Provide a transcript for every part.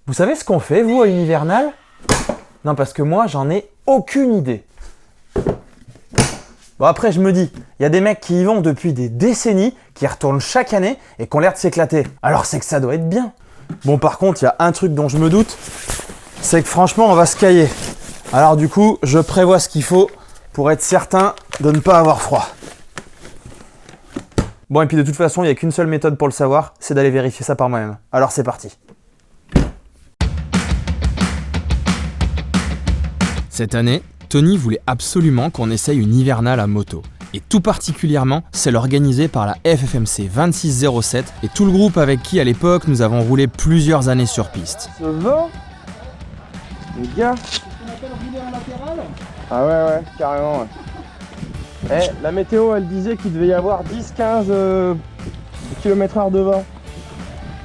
Vous savez ce qu'on fait, vous, à une hivernale? Non, parce que moi, j'en ai aucune idée. Bon, après, je me dis, il y a des mecs qui y vont depuis des décennies, qui y retournent chaque année et qui ont l'air de s'éclater. Alors, c'est que ça doit être bien. Bon, par contre, il y a un truc dont je me doute, c'est que franchement, on va se cailler. Alors du coup, je prévois ce qu'il faut pour être certain de ne pas avoir froid. Bon, et puis de toute façon, il n'y a qu'une seule méthode pour le savoir, c'est d'aller vérifier ça par moi-même. Alors c'est parti. Cette année, Tony voulait absolument qu'on essaye une hivernale à moto. Et tout particulièrement, celle organisée par la FFMC 2607 et tout le groupe avec qui à l'époque nous avons roulé plusieurs années sur piste. Ce vent, les gars. C'est ce qu'on appelle rouler en latéral. Ah ouais, carrément. Ouais. La météo, elle disait qu'il devait y avoir 10-15 km/h de vent.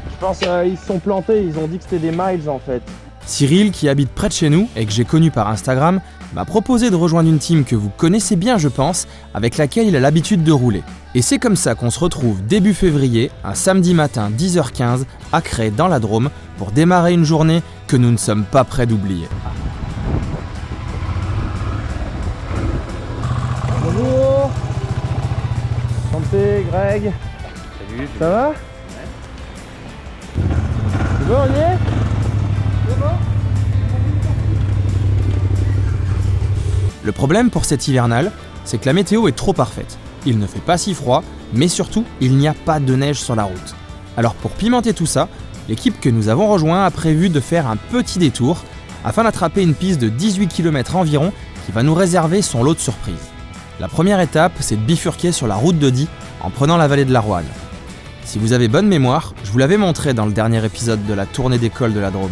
Je pense qu'ils se sont plantés, ils ont dit que c'était des miles en fait. Cyril, qui habite près de chez nous et que j'ai connu par Instagram, m'a proposé de rejoindre une team que vous connaissez bien je pense, avec laquelle il a l'habitude de rouler. Et c'est comme ça qu'on se retrouve début février, un samedi matin 10h15, à Cré dans la Drôme, pour démarrer une journée que nous ne sommes pas prêts d'oublier. Bonjour. Santé, Greg. Salut. Ça va? Ouais. C'est bon, on y est? Le problème pour cette hivernale, c'est que la météo est trop parfaite. Il ne fait pas si froid, mais surtout, il n'y a pas de neige sur la route. Alors pour pimenter tout ça, l'équipe que nous avons rejoint a prévu de faire un petit détour afin d'attraper une piste de 18 km environ qui va nous réserver son lot de surprises. La première étape, c'est de bifurquer sur la route de Die en prenant la vallée de la Roanne. Si vous avez bonne mémoire, je vous l'avais montré dans le dernier épisode de la tournée d'école de la Drôme.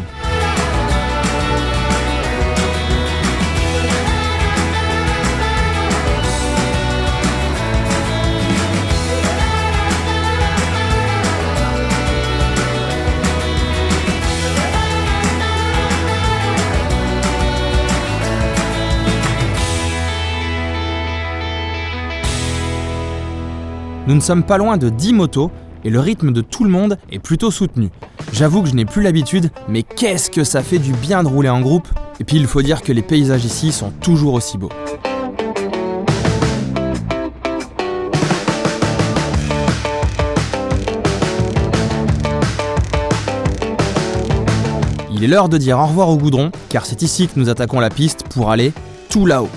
Nous ne sommes pas loin de 10 motos et le rythme de tout le monde est plutôt soutenu. J'avoue que je n'ai plus l'habitude, mais qu'est-ce que ça fait du bien de rouler en groupe. Et puis il faut dire que les paysages ici sont toujours aussi beaux. Il est l'heure de dire au revoir au goudron, car c'est ici que nous attaquons la piste pour aller tout là-haut.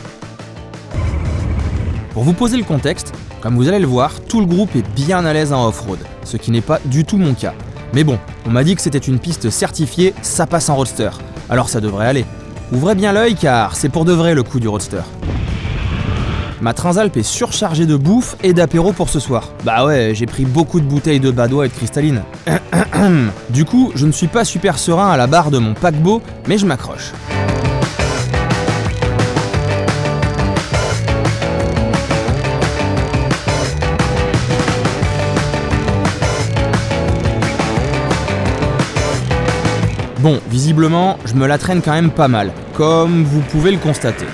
Pour vous poser le contexte, comme vous allez le voir, tout le groupe est bien à l'aise en off-road, ce qui n'est pas du tout mon cas. Mais bon, on m'a dit que c'était une piste certifiée, ça passe en roadster, alors ça devrait aller. Ouvrez bien l'œil car c'est pour de vrai le coup du roadster. Ma Transalp est surchargée de bouffe et d'apéro pour ce soir. Bah ouais, j'ai pris beaucoup de bouteilles de Badois et de cristalline. Du coup, je ne suis pas super serein à la barre de mon paquebot, mais je m'accroche. Bon, visiblement, je me la traîne quand même pas mal, comme vous pouvez le constater.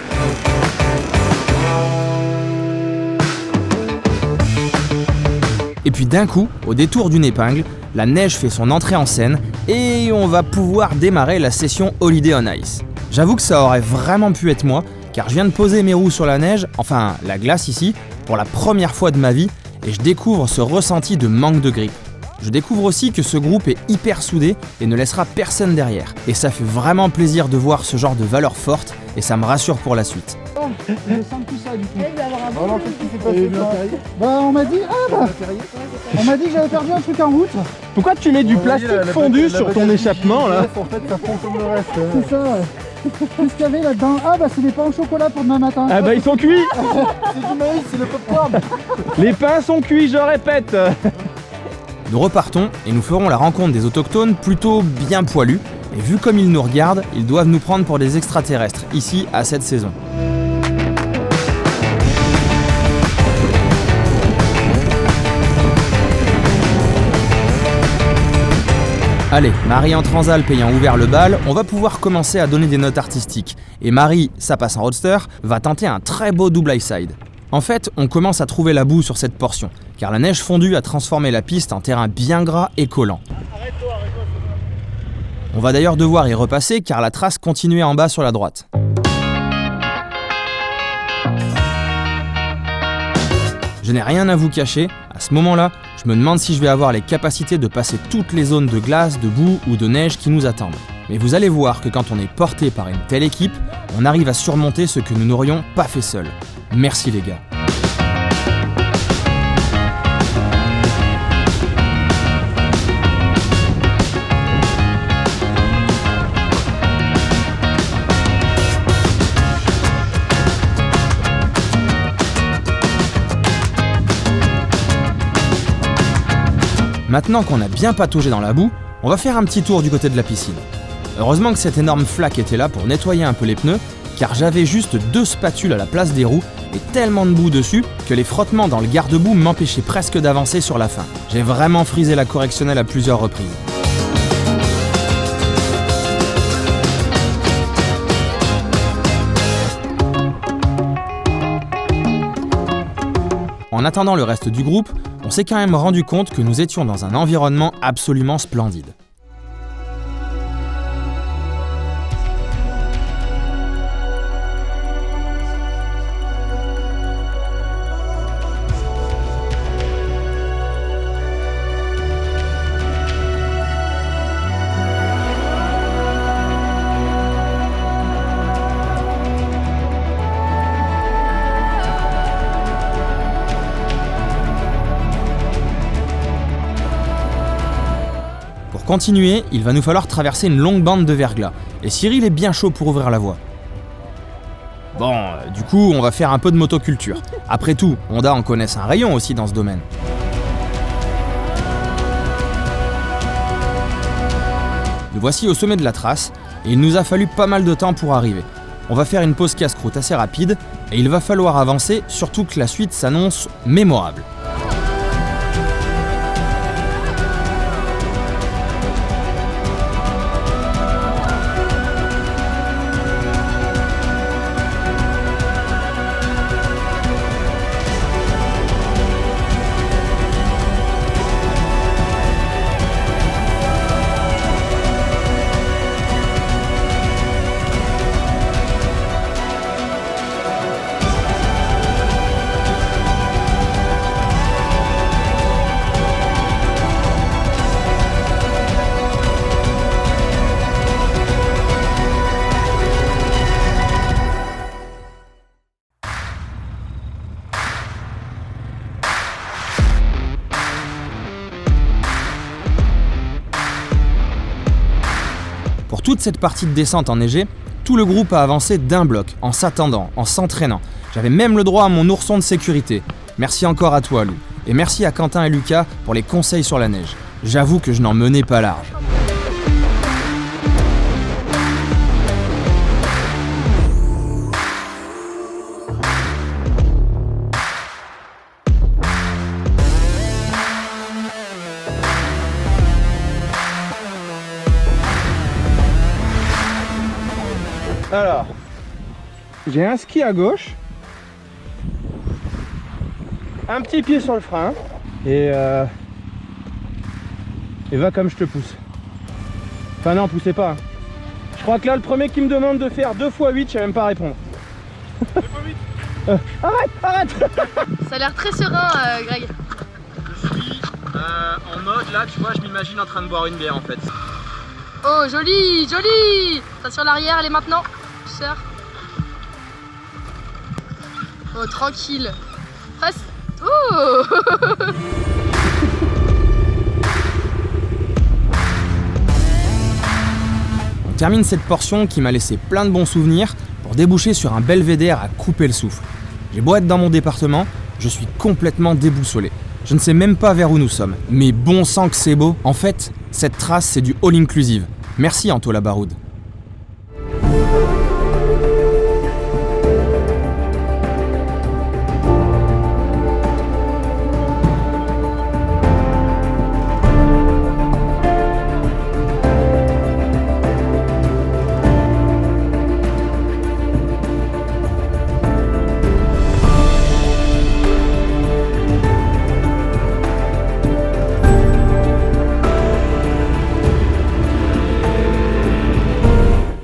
Et puis d'un coup, au détour d'une épingle, la neige fait son entrée en scène et on va pouvoir démarrer la session Holiday on Ice. J'avoue que ça aurait vraiment pu être moi, car je viens de poser mes roues sur la neige, enfin la glace ici, pour la première fois de ma vie, et je découvre ce ressenti de manque de grippe. Je découvre aussi que ce groupe est hyper soudé et ne laissera personne derrière. Et ça fait vraiment plaisir de voir ce genre de valeurs fortes et ça me rassure pour la suite. Je sens tout ça du coup. Oh non, qu'est-ce qui s'est passé toi? On m'a dit, on m'a dit que j'avais perdu un truc en route. Pourquoi tu mets du plastique fondu sur ton échappement là? En fait, ça fond comme le reste. C'est ça, ouais. Qu'est-ce qu'il y avait là-dedans? Ah bah c'est des pains au chocolat pour demain matin. Ah bah ils sont cuits. C'est du maïs, c'est le popcorn. Les pains sont cuits, je répète. Nous repartons et nous ferons la rencontre des autochtones plutôt bien poilus. Et vu comme ils nous regardent, ils doivent nous prendre pour des extraterrestres, ici à cette saison. Allez, Marie en Transalp ayant ouvert le bal, on va pouvoir commencer à donner des notes artistiques. Et Marie, ça passe en roadster, va tenter un très beau double high-side. En fait, on commence à trouver la boue sur cette portion, car la neige fondue a transformé la piste en terrain bien gras et collant. On va d'ailleurs devoir y repasser car la trace continuait en bas sur la droite. Je n'ai rien à vous cacher, à ce moment-là, je me demande si je vais avoir les capacités de passer toutes les zones de glace, de boue ou de neige qui nous attendent. Mais vous allez voir que quand on est porté par une telle équipe, on arrive à surmonter ce que nous n'aurions pas fait seuls. Merci les gars. Maintenant qu'on a bien pataugé dans la boue, on va faire un petit tour du côté de la piscine. Heureusement que cette énorme flaque était là pour nettoyer un peu les pneus, car j'avais juste 2 spatules à la place des roues et tellement de boue dessus que les frottements dans le garde-boue m'empêchaient presque d'avancer sur la fin. J'ai vraiment frisé la correctionnelle à plusieurs reprises. En attendant le reste du groupe, on s'est quand même rendu compte que nous étions dans un environnement absolument splendide. Pour continuer, il va nous falloir traverser une longue bande de verglas, et Cyril est bien chaud pour ouvrir la voie. Bon, du coup, on va faire un peu de motoculture. Après tout, Honda en connaissent un rayon aussi dans ce domaine. Nous voici au sommet de la trace, et il nous a fallu pas mal de temps pour arriver. On va faire une pause casse-croûte assez rapide, et il va falloir avancer, surtout que la suite s'annonce mémorable. Pour toute cette partie de descente enneigée, tout le groupe a avancé d'un bloc, en s'attendant, en s'entraînant. J'avais même le droit à mon ourson de sécurité. Merci encore à toi, Lou. Et merci à Quentin et Lucas pour les conseils sur la neige. J'avoue que je n'en menais pas large. Alors, j'ai un ski à gauche, un petit pied sur le frein et va comme je te pousse. Enfin non, poussez pas. Je crois que là, le premier qui me demande de faire 2 x 8, je sais même pas répondre. 2 x 8 Arrête. Ça a l'air très serein, Greg. Je suis en mode, là, tu vois, je m'imagine en train de boire une bière en fait. Oh, joli, joli. Attention l'arrière, elle est maintenant. Sœur. Oh, tranquille. Oh. On termine cette portion qui m'a laissé plein de bons souvenirs pour déboucher sur un belvédère à couper le souffle. J'ai beau être dans mon département, je suis complètement déboussolé. Je ne sais même pas vers où nous sommes. Mais bon sang que c'est beau. En fait, cette trace, c'est du all-inclusive. Merci Anto la Baroude.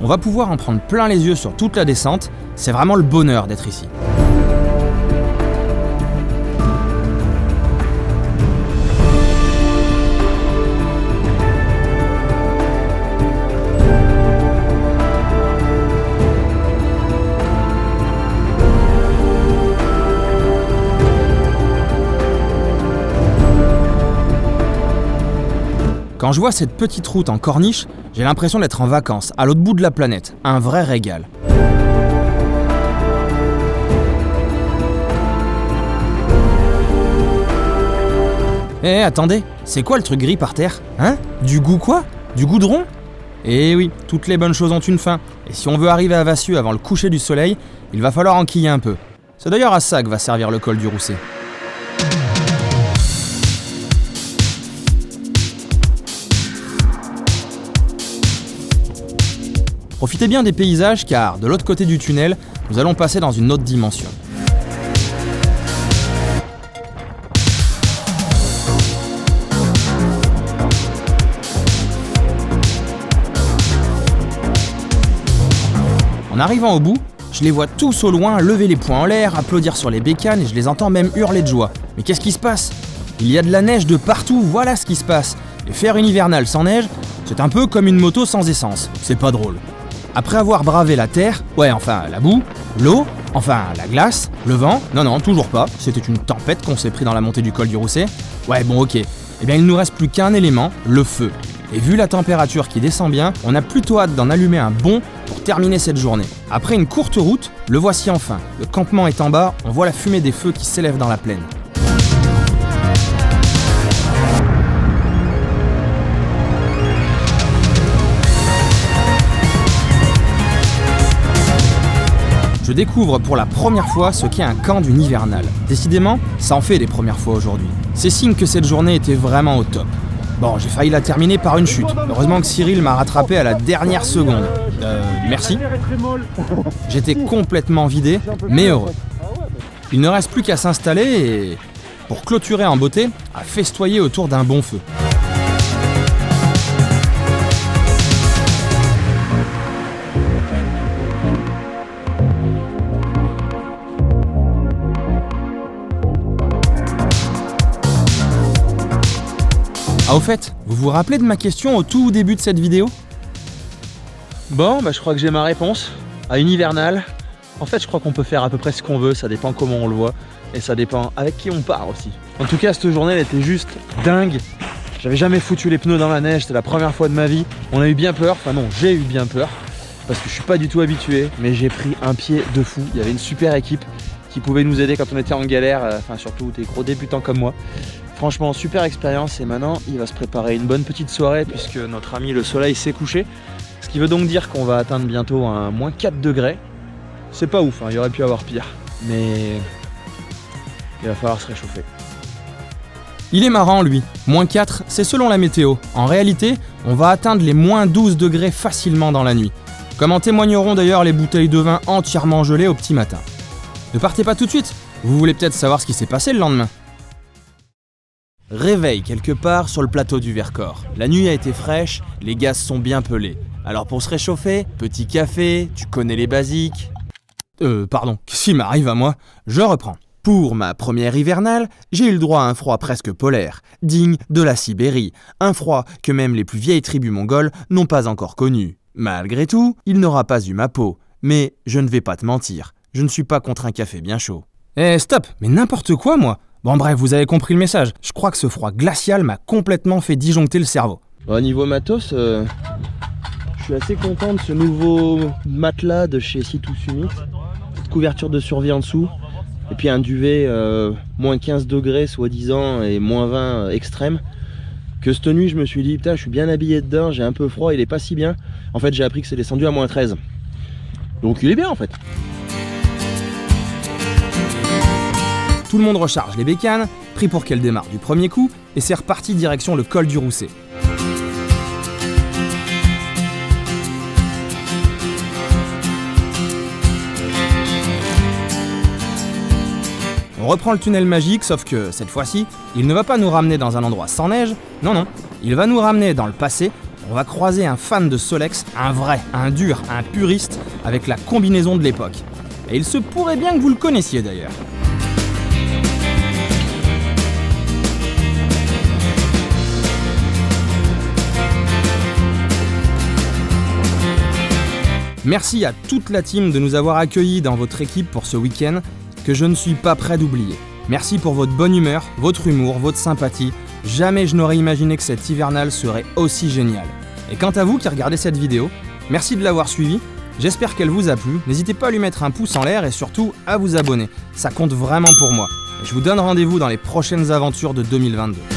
On va pouvoir en prendre plein les yeux sur toute la descente, c'est vraiment le bonheur d'être ici. Quand je vois cette petite route en corniche, j'ai l'impression d'être en vacances, à l'autre bout de la planète. Un vrai régal. Eh, attendez, c'est quoi le truc gris par terre? Hein? Du goût quoi? Du goudron? Eh oui, toutes les bonnes choses ont une fin. Et si on veut arriver à Vassieux avant le coucher du soleil, il va falloir enquiller un peu. C'est d'ailleurs à ça que va servir le col du Rousset. Profitez bien des paysages car, de l'autre côté du tunnel, nous allons passer dans une autre dimension. En arrivant au bout, je les vois tous au loin lever les poings en l'air, applaudir sur les bécanes et je les entends même hurler de joie. Mais qu'est-ce qui se passe? Il y a de la neige de partout, voilà ce qui se passe. Et faire une hivernale sans neige, c'est un peu comme une moto sans essence, c'est pas drôle. Après avoir bravé la terre, la boue, l'eau, la glace, le vent, non, toujours pas, c'était une tempête qu'on s'est pris dans la montée du col du Rousset. Ouais, bon, ok. Eh bien, il nous reste plus qu'un élément, le feu. Et vu la température qui descend bien, on a plutôt hâte d'en allumer un bon pour terminer cette journée. Après une courte route, le voici enfin. Le campement est en bas, on voit la fumée des feux qui s'élève dans la plaine. Je découvre pour la première fois ce qu'est un camp d'une hivernale. Décidément, ça en fait des premières fois aujourd'hui. C'est signe que cette journée était vraiment au top. Bon, j'ai failli la terminer par une chute. Heureusement que Cyril m'a rattrapé à la dernière seconde. Merci. J'étais complètement vidé, mais heureux. Il ne reste plus qu'à s'installer et, pour clôturer en beauté, à festoyer autour d'un bon feu. Ah, au fait, vous vous rappelez de ma question au tout début de cette vidéo? Bon, je crois que j'ai ma réponse. À une hivernale, en fait, je crois qu'on peut faire à peu près ce qu'on veut, ça dépend comment on le voit, et ça dépend avec qui on part aussi. En tout cas, cette journée, elle était juste dingue. J'avais jamais foutu les pneus dans la neige, c'était la première fois de ma vie. On a eu bien peur, j'ai eu bien peur, parce que je suis pas du tout habitué, mais j'ai pris un pied de fou. Il y avait une super équipe qui pouvait nous aider quand on était en galère, surtout des gros débutants comme moi. Franchement, super expérience et maintenant, il va se préparer une bonne petite soirée puisque notre ami le soleil s'est couché. Ce qui veut donc dire qu'on va atteindre bientôt un moins 4 degrés. C'est pas ouf, il aurait pu avoir pire, mais il va falloir se réchauffer. Il est marrant lui, moins 4, c'est selon la météo. En réalité, on va atteindre les moins 12 degrés facilement dans la nuit. Comme en témoigneront d'ailleurs les bouteilles de vin entièrement gelées au petit matin. Ne partez pas tout de suite, vous voulez peut-être savoir ce qui s'est passé le lendemain. Réveil quelque part sur le plateau du Vercors. La nuit a été fraîche, les gaz sont bien pelés. Alors pour se réchauffer, petit café, tu connais les basiques. Qu'est-ce qui m'arrive à moi? Je reprends. Pour ma première hivernale, j'ai eu le droit à un froid presque polaire, digne de la Sibérie. Un froid que même les plus vieilles tribus mongoles n'ont pas encore connu. Malgré tout, il n'aura pas eu ma peau. Mais je ne vais pas te mentir, je ne suis pas contre un café bien chaud. Eh stop, mais n'importe quoi moi! Bon bref, vous avez compris le message. Je crois que ce froid glacial m'a complètement fait disjoncter le cerveau. Au niveau matos, je suis assez content de ce nouveau matelas de chez Situs Unit. Cette couverture de survie en dessous. Et puis un duvet moins 15 degrés soi-disant et moins 20 extrême. Que cette nuit je me suis dit, putain je suis bien habillé dedans, j'ai un peu froid, il est pas si bien. En fait j'ai appris que c'est descendu à moins 13. Donc il est bien en fait. Tout le monde recharge les bécanes, pris pour qu'elles démarrent du premier coup, et c'est reparti direction le col du Rousset. On reprend le tunnel magique, sauf que, cette fois-ci, il ne va pas nous ramener dans un endroit sans neige, non, il va nous ramener dans le passé, on va croiser un fan de Solex, un vrai, un dur, un puriste, avec la combinaison de l'époque. Et il se pourrait bien que vous le connaissiez d'ailleurs. Merci à toute la team de nous avoir accueillis dans votre équipe pour ce week-end que je ne suis pas prêt d'oublier. Merci pour votre bonne humeur, votre humour, votre sympathie. Jamais je n'aurais imaginé que cette hivernale serait aussi géniale. Et quant à vous qui regardez cette vidéo, merci de l'avoir suivie. J'espère qu'elle vous a plu. N'hésitez pas à lui mettre un pouce en l'air et surtout à vous abonner. Ça compte vraiment pour moi. Et je vous donne rendez-vous dans les prochaines aventures de 2022.